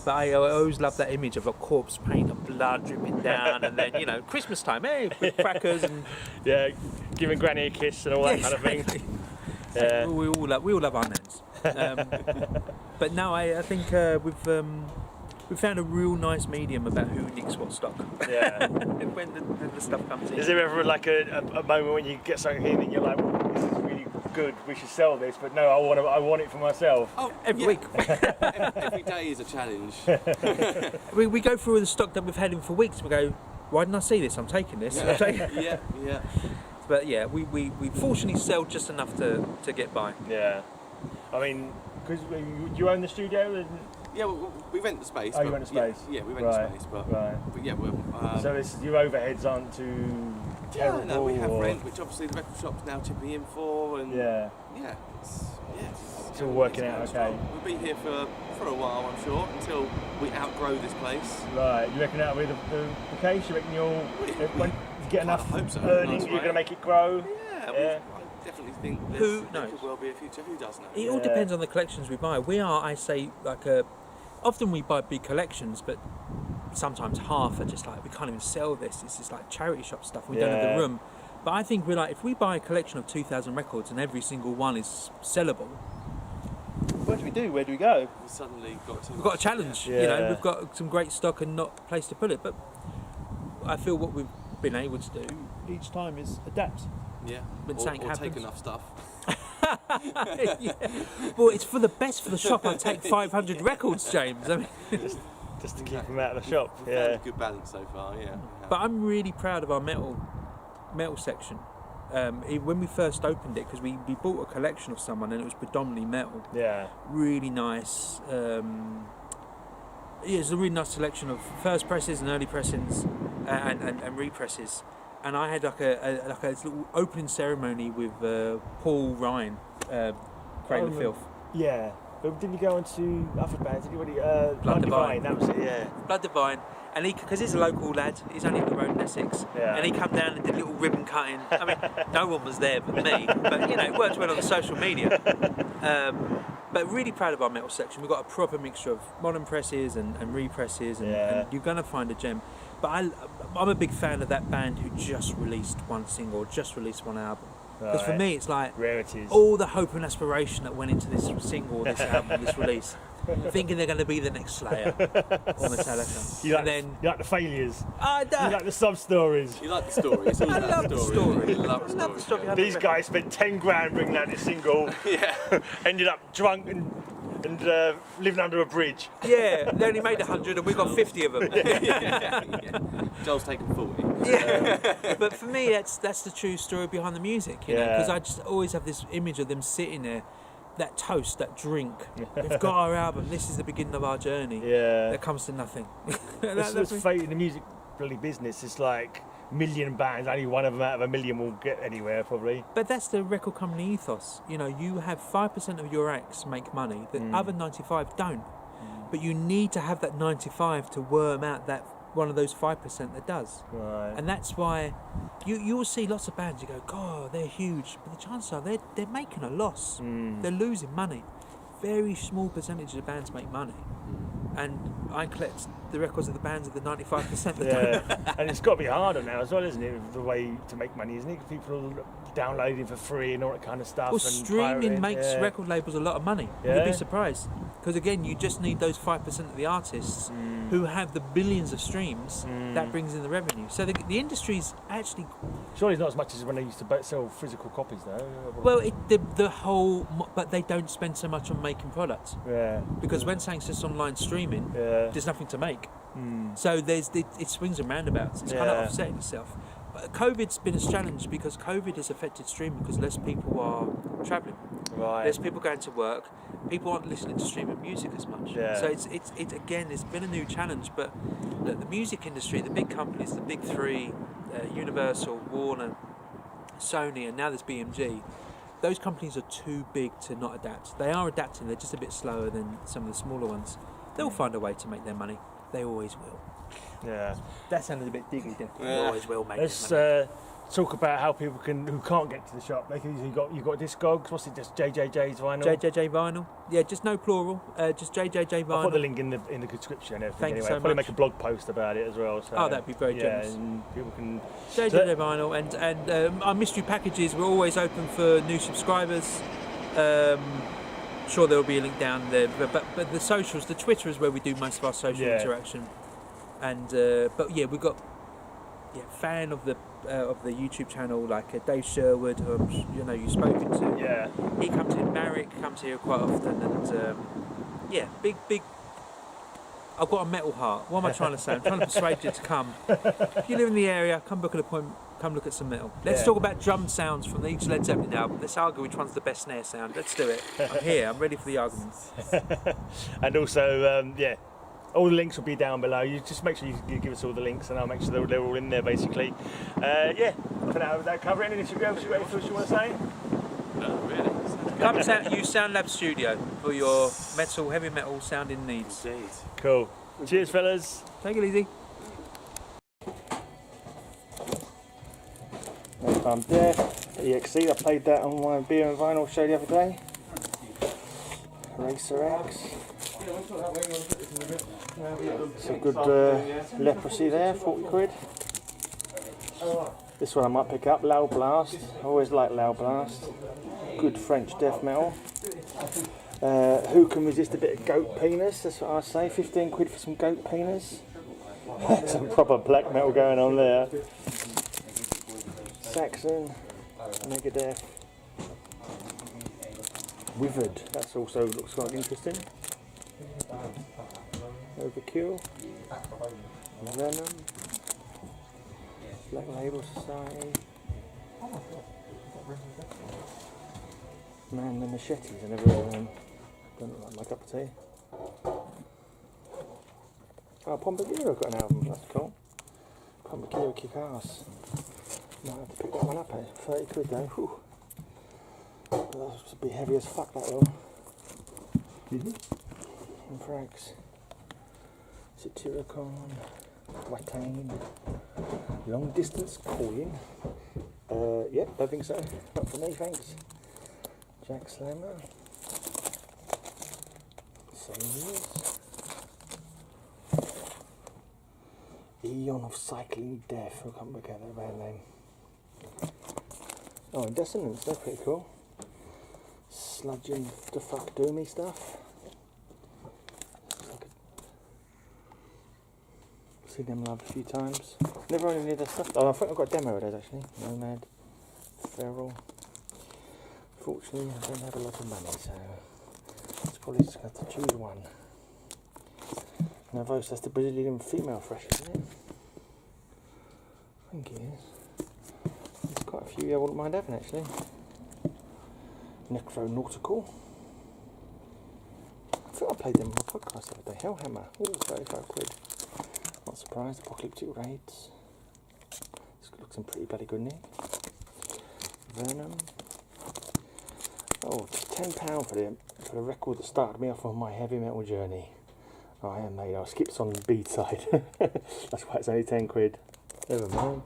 But I always love that image of a corpse paint and blood dripping down, and then Christmas time, with crackers and giving Granny a kiss and all that kind of thing. Yeah. We all love our nans. But no, I think we've found a real nice medium about who nicks what stock. Yeah. when the stuff comes in. Is there ever like a moment when you get something in and you're like, well, this is really good, we should sell this, but no, I want it for myself? Oh, every week. Every day is a challenge. we go through the stock that we've had in for weeks. We go, why didn't I see this? I'm taking this. Yeah. But yeah, we fortunately sell just enough to get by. Yeah. I mean, because you own the studio? And Yeah, we rent the space. Oh, you rent the space? Yeah, we rent the space, but yeah, we're... so your overheads aren't too terrible? No, we have rent, which obviously the record shop's now chipping in for, and it's all working out okay. We'll be here for a while, I'm sure, until we outgrow this place. Right, you reckon that'll be the case? You reckon when you get enough earnings, you're going to make it grow? Yeah. I definitely think there could well be a future. Who does know? It all depends on the collections we buy. We are, I say, often we buy big collections, but sometimes half are just like, we can't even sell this. It's just like charity shop stuff. We don't have the room. But I think we're like, if we buy a collection of 2,000 records and every single one is sellable, what do we do? Where do we go? We've got a challenge. Yeah. You know, we've got some great stock and not a place to put it. But I feel what we've been able to do each time is adapt. Yeah. When or take enough stuff. Yeah. Well, it's for the best for the shop. I'll take 500 records, James. I mean, just to keep them out of the shop. We've found a good balance so far. Yeah. But I'm really proud of our metal section. When we first opened it, because we bought a collection of someone and it was predominantly metal. Yeah. Really nice. It's a really nice selection of first presses and early pressings and represses. And I had like a little opening ceremony with Paul Ryan, Cradle of Filth. Yeah. But didn't you go on to other bands? Did you already? Blood Divine. That was it. Yeah. Blood Divine. And because he's a local lad, he's only up the road in Essex, and he come down and did a little ribbon cutting. I mean, no one was there but me, but you know, it worked well on the social media. But really proud of our metal section. We've got a proper mixture of modern presses and represses, and you're going to find a gem. But I'm a big fan of that band who just released one single, just released one album. Because for me, it's like rarities. All the hope and aspiration that went into this single, this album, this release. Thinking they're going to be the next Slayer or Metallica. You like the failures. You like the sub stories. You like the stories. I love the story. Love the story. These guys spent 10 grand bringing out this single. Ended up drunk and living under a bridge. Yeah, they only made 100 and we got 50 of them. Joel's taken 40. But for me, that's the true story behind the music. You know, because I just always have this image of them sitting there. That toast, that drink. We've got our album. This is the beginning of our journey. Yeah. That comes to nothing. That's fate in the music bloody business. It's like a million bands. Only one of them out of a million will get anywhere, probably. But that's the record company ethos. You know, you have 5% of your acts make money. The other 95 don't. But you need to have that 95 to worm out that one of those 5% that does. Right. And that's why you will see lots of bands, you go, God, they're huge. But the chances are they're making a loss. They're losing money. Very small percentage of bands make money. And I collect the records of the bands of the 95% that don't. And it's got to be harder now as well, isn't it? The way to make money, isn't it? People downloading for free and all that kind of stuff. Well, and streaming makes record labels a lot of money. You'd be surprised. Because again, you just need those 5% of the artists who have the billions of streams. That brings in the revenue. So the industry's actually... Surely it's not as much as when they used to sell physical copies, though. Well, but they don't spend so much on making products. Yeah. Because when something's just online streaming, there's nothing to make. So it swings and roundabouts. It's kind of offsetting itself. But COVID's been a challenge because COVID has affected streaming because less people are travelling. Right. Less people going to work. People aren't listening to streaming music as much. Yeah. So it's again, it's been a new challenge. But look, the music industry, the big companies, the big three, Universal, Warner, Sony, and now there's BMG. Those companies are too big to not adapt. They are adapting. They're just a bit slower than some of the smaller ones. They'll find a way to make their money. They always will. Yeah. That sounded a bit diggy, didn't it? They always will make Let's money. talk about how people who can't get to the shop. Like you've got Discogs. What's it? Just JJJ's Vinyl. JJJ Vinyl. Yeah, just no plural. Just JJJ Vinyl. I'll put the link in the description and everything. Thanks anyway, so I'll probably much. make a blog post about it as well. So, that'd be very generous. And people can JJJ Vinyl and our mystery packages. We're always open for new subscribers. Sure, there will be a link down there. But the socials, the Twitter is where we do most of our social interaction. And but yeah, we've got fan of the YouTube channel like Dave Sherwood, who you've spoken to. Yeah, he comes in. Marek comes here quite often, and big. I've got a metal heart. What am I trying to say? I'm trying to persuade you to come. If you live in the area, come book an appointment. come look at some metal. Let's talk about drum sounds from each Led Zeppelin album. Let's argue which one's the best snare sound. Let's do it. I'm here. I'm ready for the arguments. And also, yeah, all the links will be down below. You just make sure you give us all the links, and I'll make sure they're all in there, basically. Yeah, for now, that cover it. Anything else you want to say? No, really. Come use SoundLab Studio for your heavy metal sounding needs. Indeed. Cool. Cheers, fellas. Take it easy. I'm Deaf, EXC. I played that on my beer and vinyl show the other day. Racer X. It's a good leprosy there, 40 quid. This one I might pick up, Loud Blast. I always like Loud Blast. Good French death metal. Who can resist a bit of goat penis? That's what I say. 15 quid for some goat penis. Some proper black metal going on there. Saxon, Megadeth, Withered. That's also looks quite interesting. Overkill, Venom, Black Label Society. Man, the machetes and everything. Don't look like my cup of tea. Oh, Pompagiro got an album. That's cool. Pompagiro kick ass. Might have to pick that one up, eh? 30 quid though. Whew. But that's a bit heavy as fuck, that will. Anthrax. Satyricon. Watain. Long distance calling. Yep, don't think so. Not for me, thanks. Jack Slammer. Saviors. Eon of Cycling Death. I can't work out that band name. Oh, and Dissonance, they're pretty cool. Sludging the fuck doomy stuff. Like seen them live a few times. Never owned any of their stuff. Oh, I think I've got a demo of those actually. Nomad, Feral. Fortunately, I don't have a lot of money, so it's probably just going to have to choose one. Nervos, that's the Brazilian female fresh, isn't it? I think it is. There's quite a few I wouldn't mind having actually. Necronautical. I think I played them on my podcast the other day. Hellhammer. Ooh, 35 quid. Not surprised. Apocalyptic Raids. This looks in pretty bloody good nick. Venom. Oh, £10 for the record that started me off on my heavy metal journey. Oh, I am made. I skipped on the B side. That's why it's only 10 quid. Never mind.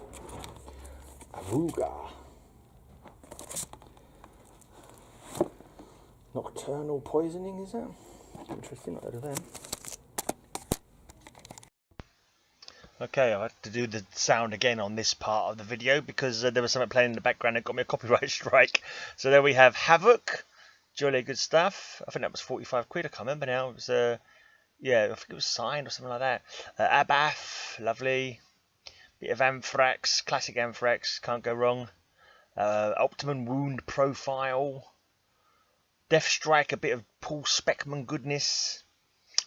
Avuga. Nocturnal Poisoning, is that? Interesting, not heard of them. Okay, I had to do the sound again on this part of the video because there was something playing in the background that got me a copyright strike. So there we have Havoc. Jolly good stuff. I think that was 45 quid, I can't remember now. It was, yeah, I think it was signed or something like that. Abath, lovely. Bit of Anthrax, classic Anthrax, can't go wrong. Optimum Wound Profile. Death Strike, a bit of Paul Speckman goodness.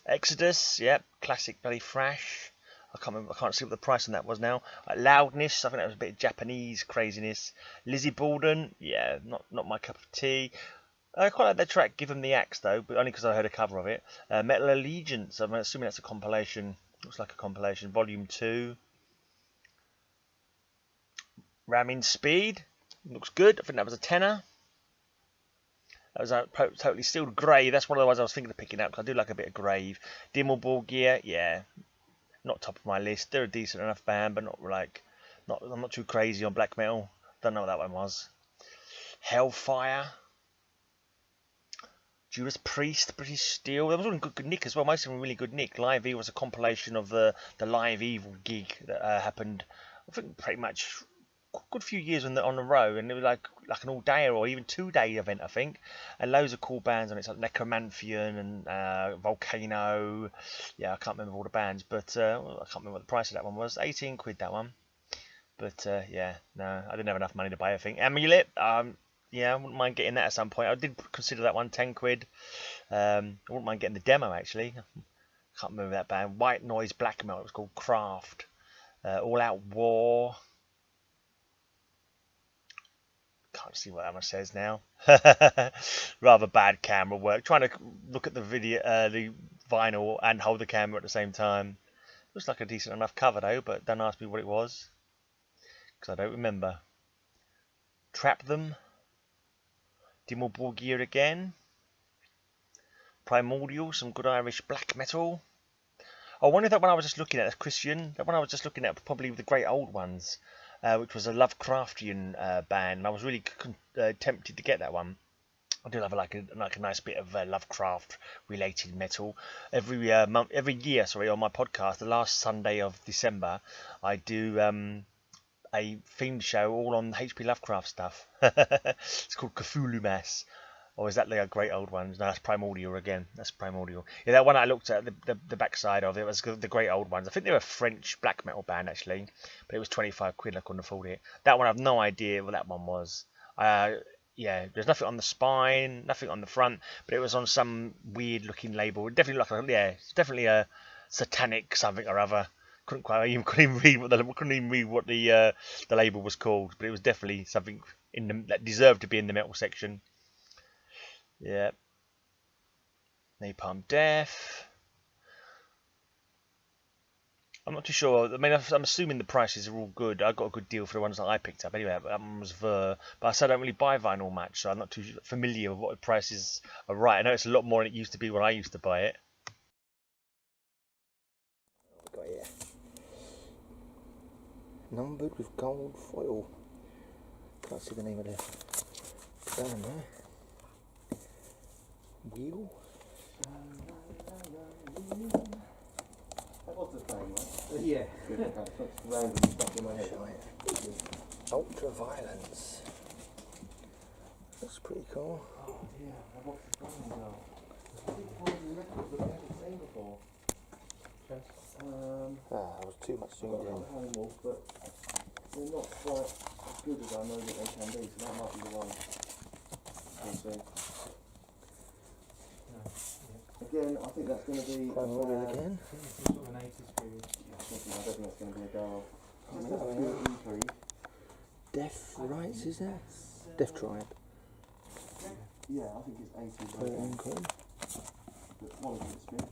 Exodus, yep, classic bloody thrash. I can't remember, I can't see what the price on that was now. Loudness, I think that was a bit of Japanese craziness. Lizzie Borden, yeah, not my cup of tea. I quite like that track, Give 'Em the Axe though, but only because I heard a cover of it. Metal Allegiance, I'm assuming that's a compilation. Looks like a compilation, Volume 2. Ramming Speed, looks good. I think that was a tenner. That was a totally sealed Grave. That's one of the ones I was thinking of picking up because I do like a bit of Grave. Dimmelborg Gear, yeah, not top of my list. They're a decent enough band, but not like, I'm not too crazy on black metal. Don't know what that one was. Hellfire. Judas Priest, British Steel. There was all in good nick as well. Most of them were really good nick. Live E was a compilation of the Live Evil gig that happened, I think, pretty much a good few years on the row, and it was like an all-day or even 2-day event, I think, and loads of cool bands on it, like Necromanthian and Volcano. Yeah, I can't remember all the bands, but I can't remember what the price of that one was. 18 quid that one. But yeah, no, I didn't have enough money to buy everything. Amulet, yeah, I wouldn't mind getting that at some point. I did consider that one, 10 quid. I wouldn't mind getting the demo actually. Can't remember that band. White Noise Black Metal, it was called Craft. All Out War. can't see what Emma says now. Rather bad camera work. Trying to look at the video, the vinyl, and hold the camera at the same time. Looks like a decent enough cover though, but don't ask me what it was, because I don't remember. Trap Them. Dimmu Borgir again. Primordial, some good Irish black metal. I wonder if that one I was just looking at as Christian. That one I was just looking at probably the great old ones, which was a Lovecraftian band. And I was really tempted to get that one. I do have like a nice bit of Lovecraft related metal. Every year, on my podcast, the last Sunday of December, I do a themed show all on HP Lovecraft stuff. It's called Cthulhu Mass. Or is that the great old ones? No, that's Primordial again. That's Primordial. Yeah, that one I looked at, the backside of it was the great old ones. I think they were a French black metal band actually, but it was 25 quid. I couldn't afford it. That one I have no idea what that one was. Yeah, there's nothing on the spine, nothing on the front, but it was on some weird looking label. Definitely it's definitely a satanic something or other. Couldn't even read what the label was called, but it was definitely something that deserved to be in the metal section. Yeah. Napalm Death. I'm not too sure. I mean, I'm assuming the prices are all good. I got a good deal for the ones that I picked up. Anyway, that one was Ver. But I said I don't really buy vinyl much, so I'm not too familiar with what the prices are right. I know it's a lot more than it used to be when I used to buy it. What we got here? Numbered with gold foil. Can't see the name of the band there. Wheel. That was the thing, right? Yeah. That's random stuff in my head. Ultra Violence. That's pretty cool. Oh yeah, I watched the film now. I think one of the records that I haven't seen before. I was too much I've got singing. animals, but they're not quite as good as I know that they can be, so that might be the one. We'll see. Again, I think that's going to be Again. Sort of an 80s period. I don't think that's going to be a go. Just have a good intrigue. Death Rights, is that? Death Tribe. Yeah, I think it's 80s. 13 quid. But one of it's good.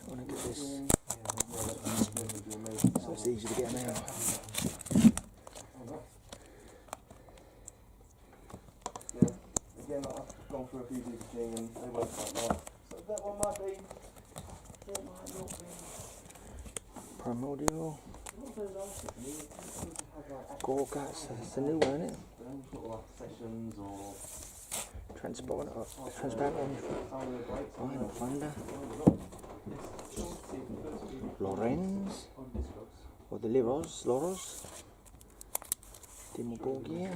Trying to get this Yeah, so it's easy to get them out. Yeah, again, I've gone through a few big things and they weren't quite nice. So that one might be. It might not be. Primordial. What are those artists? You seem to have like Gorguts, that's the new one, isn't it? sort of like sessions or Transparent. Vinyl Thunder. Lorenz. Or the Loros. Dimmu Borgir.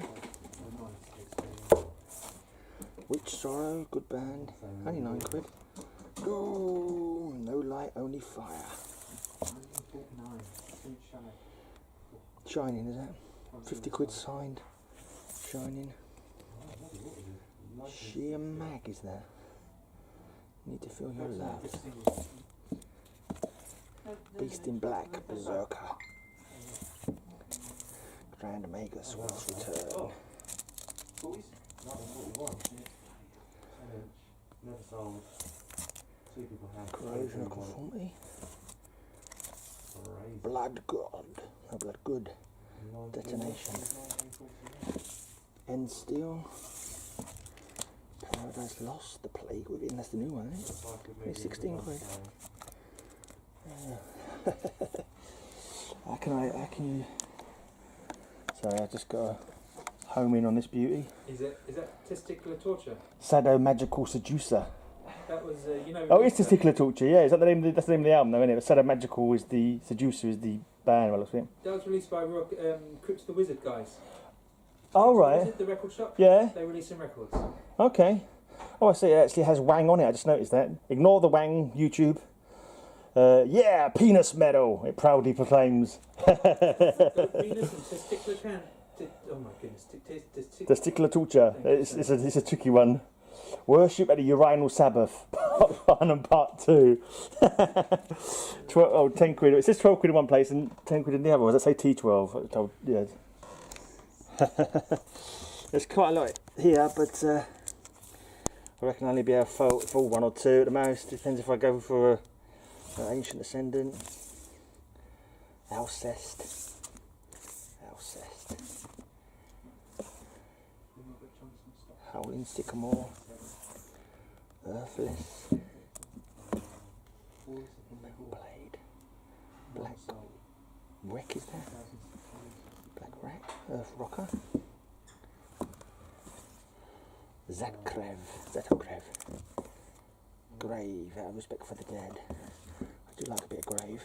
Witch Sorrow, good band. Only 9 quid. Ooh, no light, only fire. Shining, is that? 50 quid signed. Shining. Sheer Mag is that? Need to feel your love. Beast in Black, Berserker. Grand Omega Sword's Return. Never sold. Two people have. Corrosion of Conformity. Blood God. No, Blood Good. Detonation. End Steel. Paradise Lost. The Plague Within. That's the new one, isn't it? It's 16 quid. How can you... Sorry, I just got to home in on this beauty. Is that Testicular Torture? Sado Magical Seducer. That was, Oh, it's Testicular Torture, yeah. Is that the name of that's the name of the album, though, isn't it? Sado Magical is the Seducer, is the band, well, I think. That was released by Crypt the Wizard guys. Oh, right. Is it the record shop? Yeah. They release some records. Okay. Oh, I see. It actually has Wang on it. I just noticed that. Ignore the Wang, YouTube. Yeah, penis metal, it proudly proclaims. Penis and testicular can. Oh my goodness. Testicular Torture. It's a tricky one. Worship at the Urinal Sabbath, part 1 and part 2. 10 quid. It says 12 quid in one place and 10 quid in the other. Does that say T12? Yeah. There's quite a lot here, but I reckon I'll only be able to fill one or two at the most. Depends if I go for an Ancient Ascendant. Alcest. Howling Sycamore. Earthless. Metal Blade. Black Wreck is there? Black Wreck. Earth Rocker. Zatokrev. Grave, out of respect for the dead. I do like a bit of grave.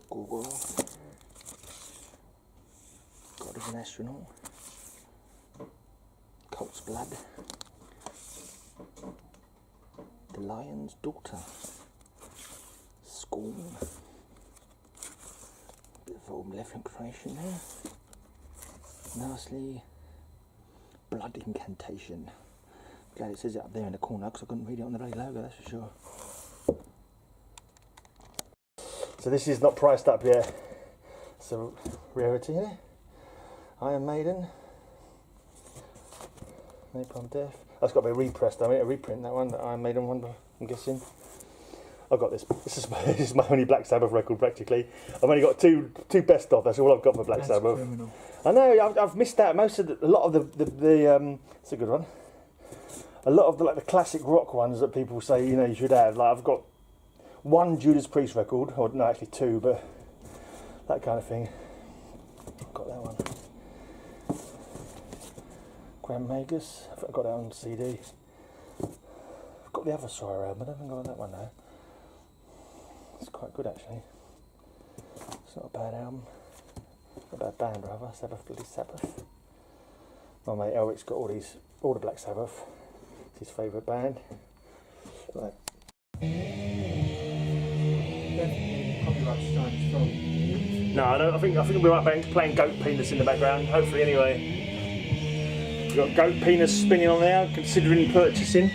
Gorgoroth. God of an Astronaut. Colt's Blood. The Lion's Daughter. Scorn. Bit of old malevolent creation there. And lastly, Blood Incantation. Glad it says it up there in the corner because I couldn't read it on the bloody logo, that's for sure. So this is not priced up yet. It's a rarity here. Iron Maiden. Napalm Death. That's got to be repressed, I mean, a reprint, that one, the Iron Maiden one, I'm guessing. I've got this. This is my only Black Sabbath record practically. I've only got two best of. That's all I've got for Black Sabbath. Criminal. I know. I've missed out most of a lot of the. It's a good one. A lot of the classic rock ones that people say you should have. Like I've got one Judas Priest record, or no, actually two, but that kind of thing. I've got that one. Grand Magus. I've got that on CD. I've got the other Sorrow album. I don't think I've got that one now. It's quite good actually. It's not a bad album. Not a bad band rather. Sabbath. My mate Elric's got all the Black Sabbath. It's his favourite band. Right. No, I think we're right playing Goat Penis in the background. Hopefully anyway. We've got Goat Penis spinning on there, considering purchasing.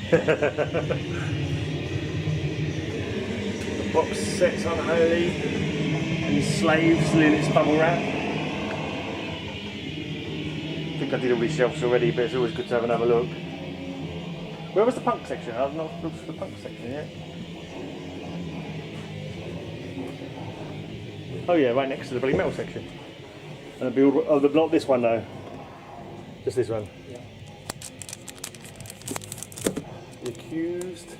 Box sets Unholy and Slaves in its bubble wrap. I think I did all these shelves already, but it's always good to have another look. Where was the punk section? I've not looked for the punk section yet. Oh yeah, right next to the bloody metal section. And not this one though. Just this one. Yeah. The Accused.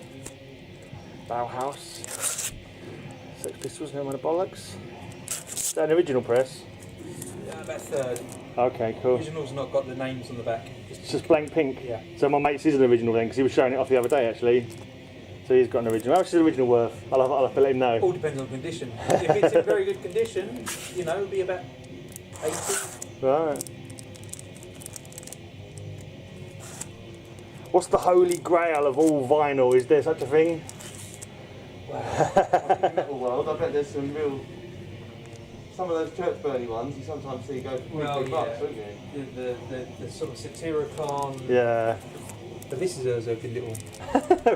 Bauhaus. Sex Pistols, no one of bollocks. Is that an original press? Yeah, about third. Okay, cool. Original's not got the names on the back. It's just blank pink. Yeah. So my mate's is an original then, because he was showing it off the other day actually. So he's got an original. How much is the original worth? I'll have to let him know. All depends on condition. If it's in very good condition, it'll be about 80. Right. What's the holy grail of all vinyl? Is there such a thing? In the metal world, I bet there's some of those church burning ones you sometimes see go for $3 bucks, don't you? The sort of Satyricon. Yeah. But this is a good little.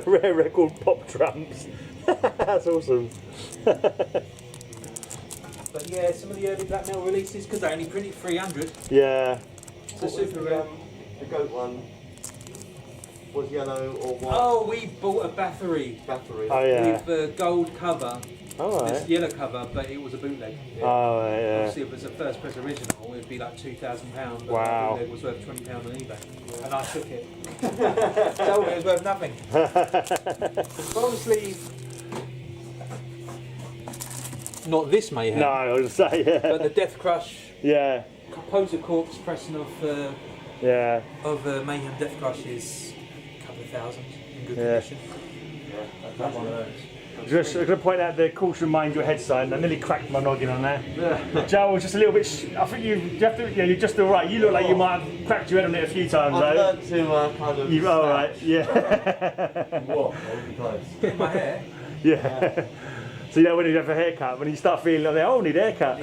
Rare record pop drums. That's awesome. But yeah, some of the early black metal releases, because they only printed 300. Yeah. So super rare. The goat one was yellow or white. Oh, we bought a Bathory Oh yeah. with a gold cover. Oh This right. yellow cover, but it was a bootleg. Oh right, yeah. Obviously, if it was a first press original, it would be like £2,000. But Wow. the bootleg was worth £20 on eBay, and I took it. Told me it was worth nothing. But obviously, not this Mayhem. No, I was gonna say yeah. But the Death Crush, Yeah. Composer Corpse pressing Yeah. of Mayhem Death Crush is a couple of thousand in good Yeah. condition. That's one of those. I'm going to point out the caution mind your head sign. I nearly cracked my noggin on there. Joe was just a little bit. I think you're just all right. You look like you might have cracked your head on it a few times though. I've learned to kind of. You all right? Yeah. What? Close. In my hair. Yeah. So you know when you have a haircut, when you start feeling like, oh, I need a haircut.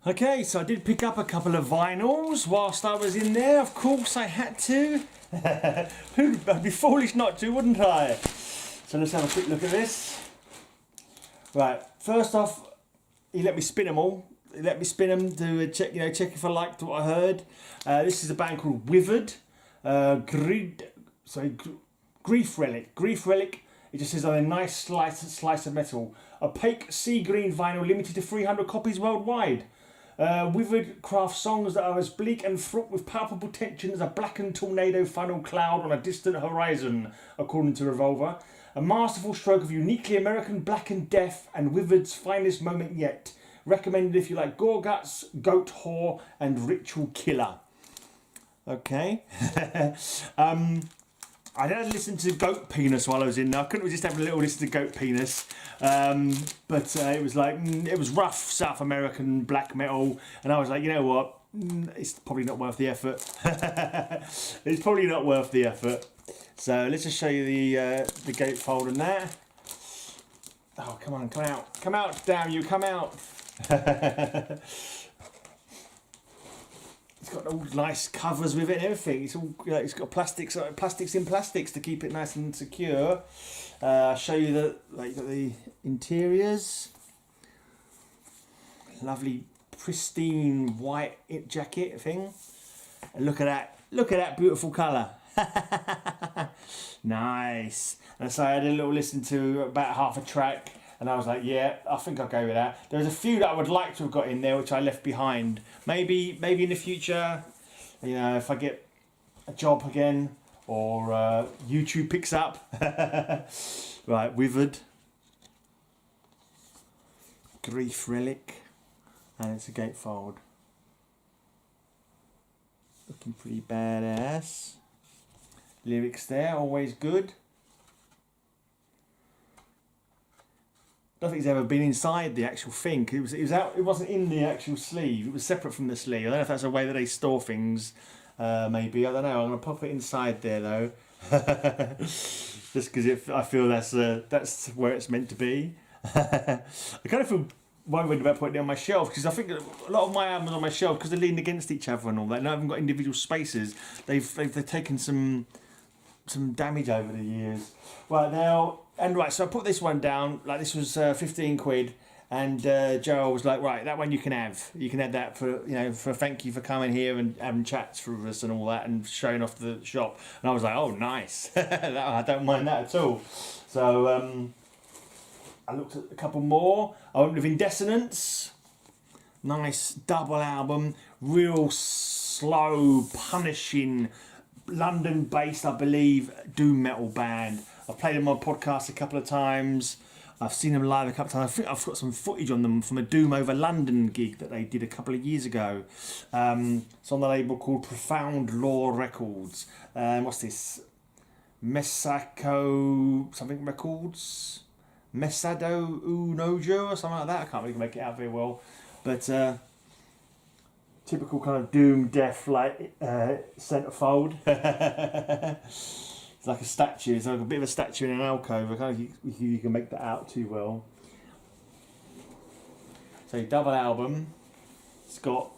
Okay, so I did pick up a couple of vinyls whilst I was in there. Of course, I had to. I'd be foolish not to, wouldn't I? So let's have a quick look at this. Right, first off, he let me spin them all. let me spin them to check if I liked what I heard. This is a band called Withered. Grief Relic. It just says on a nice slice of metal. Opaque sea green vinyl, limited to 300 copies worldwide. Withered craft songs that are as bleak and fraught with palpable tension as a blackened tornado funnel cloud on a distant horizon, according to Revolver. A masterful stroke of uniquely American black and death, and Withered's finest moment yet. Recommended if you like gore guts, goat whore, and ritual killer. Okay. I did listen to Goat Penis while I was in there. I couldn't resist having a little listen to Goat Penis. But it was like, it was rough South American black metal. And I was like, you know what? It's probably not worth the effort. It's probably not worth the effort. So let's just show you the gatefold and that. Oh, come on, come out. Come out, damn you, come out. It's got all nice covers with it and everything. It's all it's got plastics in plastics to keep it nice and secure. I'll show you you've got the interiors. Lovely pristine white jacket thing. And look at that beautiful colour. Nice. And so I had a little listen to about half a track. And I was like, yeah, I think I'll go with that. There's a few that I would like to have got in there, which I left behind. Maybe in the future, if I get a job again, or YouTube picks up. Right, Withered. Grief Relic. And it's a gatefold. Looking pretty badass. Lyrics there, always good. I don't think it's ever been inside the actual thing. It was out. It wasn't in the actual sleeve. It was separate from the sleeve. I don't know if that's a way that they store things. Maybe I don't know. I'm gonna pop it inside there though, just because I feel that's where it's meant to be. I kind of feel worried about putting it on my shelf because I think a lot of my albums on my shelf because they're leaning against each other and all that. And I haven't got individual spaces. They've taken some damage over the years. Right now. And right, so I put this one down, like this was 15 quid, and Joel was like, right, that one you can have that for, for thank you for coming here and having chats with us and all that and showing off the shop. And I was like, oh, nice, I don't mind that at all. So I looked at a couple more. I went with Indecendence, nice double album, real slow, punishing, London-based, I believe, doom metal band. I've played them on podcast a couple of times. I've seen them live a couple of times. I think I've got some footage on them from a Doom Over London gig that they did a couple of years ago. It's on the label called Profound Law Records. What's this? Mesako something records? Mesado Unojo or something like that. I can't really make it out very well. But typical kind of doom death like centerfold. It's like a statue. It's like a bit of a statue in an alcove. I can't think you can make that out too well. So double album. It's got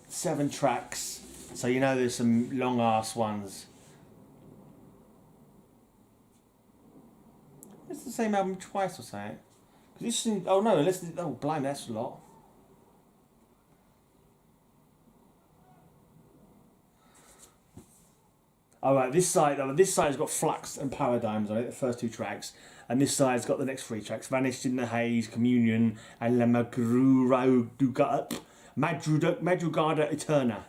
7 tracks. So there's some long ass ones. It's the same album twice or something. Blimey, that's a lot. Alright, this side's got Flux and Paradigms on it, the first 2 tracks, and this side's got the next 3 tracks: Vanished in the Haze, Communion, and La Madrugada Eterna.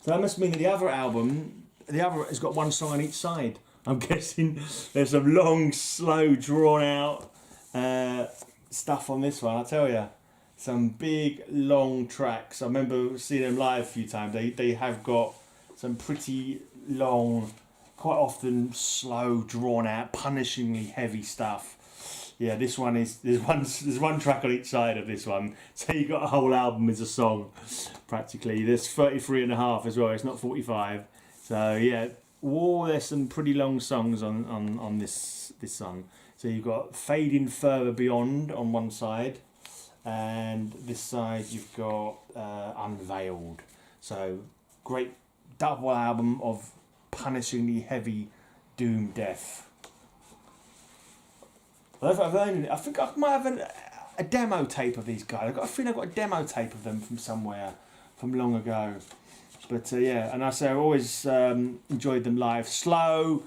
So that must mean that the other has got 1 song on each side. I'm guessing there's some long, slow, drawn out stuff on this one, I tell you. Some big, long tracks. I remember seeing them live a few times. They have got some pretty long, quite often slow, drawn out, punishingly heavy stuff. Yeah, there's one track on each side of this one, so you got a whole album as a song, practically. There's 33.5 as well. It's not 45. So yeah, there's some pretty long songs on this song. So you've got Fading Further Beyond on one side, and this side you've got Unveiled. So great double album of punishingly heavy doom death. I think I might have a demo tape of these guys. I feel I've got a demo tape of them from somewhere, from long ago. But yeah, and I say I've always enjoyed them live. Slow,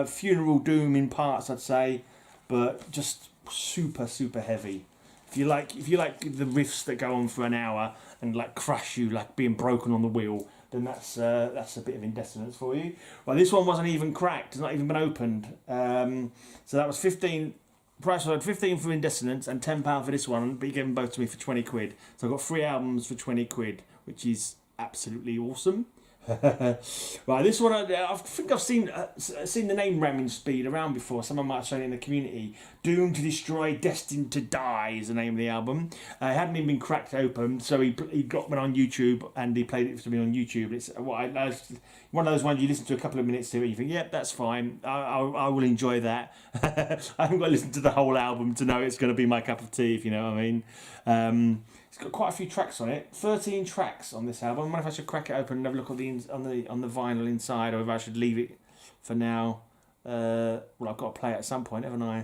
funeral doom in parts, I'd say, but just super heavy. If you like the riffs that go on for an hour and like crush you, like being broken on the wheel, then that's a bit of Indecence for you. Well, this one wasn't even cracked; it's not even been opened. So that was 15. Price was 15 for Indecence and £10 for this one, but you gave them both to me for 20 quid. So I got 3 albums for 20 quid, which is absolutely awesome. Right, this one I think I've seen the name Ramming Speed around before. Someone might have shown it in the community. Doomed to Destroy, Destined to Die is the name of the album. It hadn't even been cracked open, so he got one on YouTube and he played it for me on YouTube. It's one of those ones you listen to a couple of minutes to and you think, yep, that's fine. I will enjoy that. I haven't got to listen to the whole album to know it's going to be my cup of tea, if you know what I mean. It's got quite a few tracks on it. 13 tracks on this album. I wonder if I should crack it open and have a look at on the vinyl inside, or if I should leave it for now. Well, I've got to play it at some point, haven't I?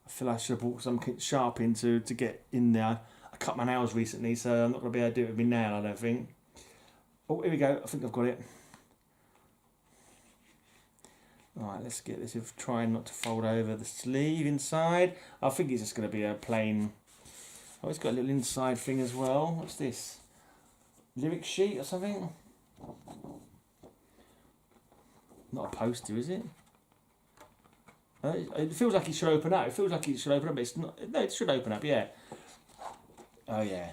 I feel I should have bought some sharp in to get in there. I cut my nails recently, so I'm not going to be able to do it with my nail, I don't think. Oh, here we go. I think I've got it. Alright, let's get this with trying not to fold over the sleeve inside. I think it's just going to be a plain... Oh, it's got a little inside thing as well. What's this? Lyric sheet or something? Not a poster, is it? It feels like it should open up. It feels like it should open up, but it's not. No, it should open up, yeah. Oh, yeah.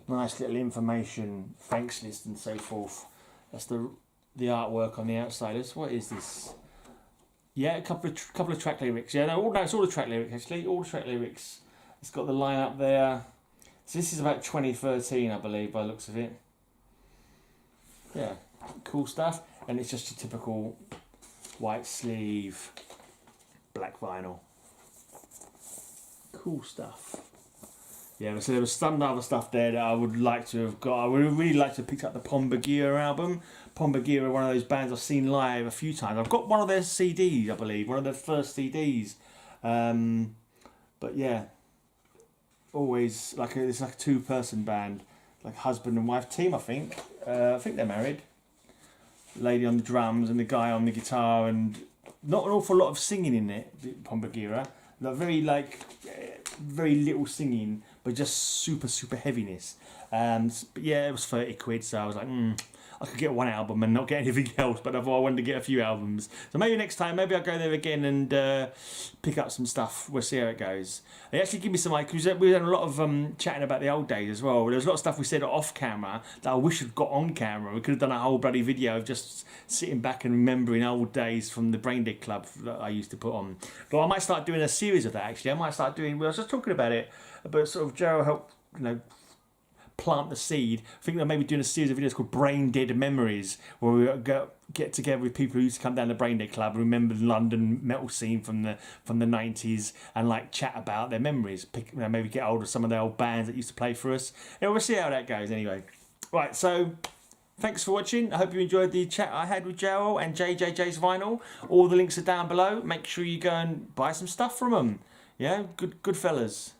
Nice little information, thanks list and so forth. That's the artwork on the outside. What is this? Yeah, a couple of track lyrics. Yeah, no, it's all the track lyrics actually. All the track lyrics. It's got the line up there. So this is about 2013, I believe, by the looks of it. Yeah, cool stuff. And it's just your typical white sleeve, black vinyl. Cool stuff. Yeah, so there was some other stuff there that I would like to have got. I would really like to have picked up the Pombagira album. Pombagira are one of those bands I've seen live a few times. I've got one of their CDs, I believe, one of their first CDs. But yeah, always it's like a two-person band, like husband and wife team. I think they're married. Lady on the drums and the guy on the guitar, and not an awful lot of singing in it. Pombagira, very little singing, but just super heaviness. But yeah, it was 30 quid, so I was like, I could get one album and not get anything else, but I wanted to get a few albums. So maybe next time, maybe I'll go there again and pick up some stuff. We'll see how it goes. They actually give me some ideas. We had a lot of chatting about the old days as well. There was a lot of stuff we said off camera that I wish had got on camera. We could have done a whole bloody video of just sitting back and remembering old days from the Brain Dead Club that I used to put on. But I might start doing a series of that actually. I might start doing, I was just talking about it, but sort of Joe helped, plant the seed. I think they're maybe doing a series of videos called Brain Dead Memories, where we get together with people who used to come down to the Brain Dead Club, remember the London metal scene from the 90s, and chat about their memories. Maybe get hold of some of the old bands that used to play for us. And we'll see how that goes anyway. Right, so thanks for watching. I hope you enjoyed the chat I had with Joel and JJJ's Vinyl. All the links are down below. Make sure you go and buy some stuff from them. Yeah, good fellas.